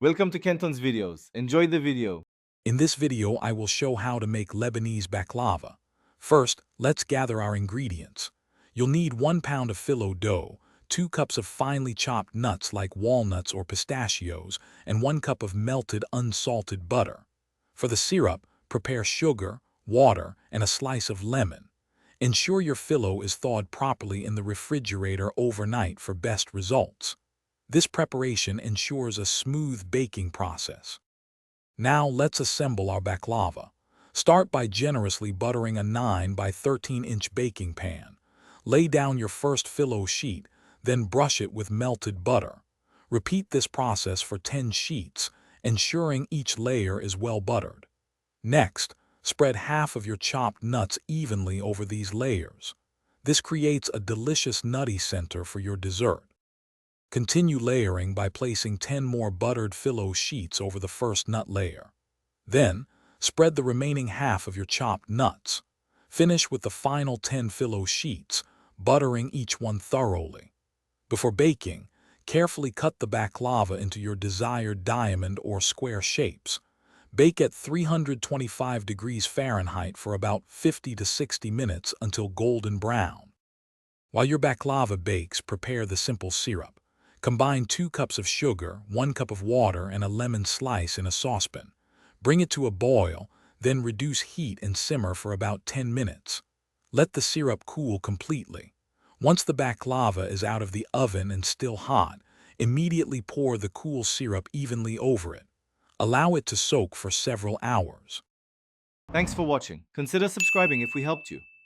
Welcome to Kenton's videos. Enjoy the video. In this video, I will show how to make Lebanese baklava. First, let's gather our ingredients. You'll need 1 pound of phyllo dough, 2 cups of finely chopped nuts like walnuts or pistachios, and 1 cup of melted unsalted butter. For the syrup, prepare sugar, water, and a slice of lemon. Ensure your phyllo is thawed properly in the refrigerator overnight for best results. This preparation ensures a smooth baking process. Now let's assemble our baklava. Start by generously buttering a 9 by 13-inch baking pan. Lay down your first phyllo sheet, then brush it with melted butter. Repeat this process for 10 sheets, ensuring each layer is well buttered. Next, spread half of your chopped nuts evenly over these layers. This creates a delicious nutty center for your dessert. Continue layering by placing 10 more buttered phyllo sheets over the first nut layer. Then, spread the remaining half of your chopped nuts. Finish with the final 10 phyllo sheets, buttering each one thoroughly. Before baking, carefully cut the baklava into your desired diamond or square shapes. Bake at 325 degrees Fahrenheit for about 50 to 60 minutes until golden brown. While your baklava bakes, prepare the simple syrup. Combine 2 cups of sugar, 1 cup of water, and a lemon slice in a saucepan. Bring it to a boil, then reduce heat and simmer for about 10 minutes. Let the syrup cool completely. Once the baklava is out of the oven and still hot, immediately pour the cool syrup evenly over it. Allow it to soak for several hours. Thanks for watching. Consider subscribing if we helped you.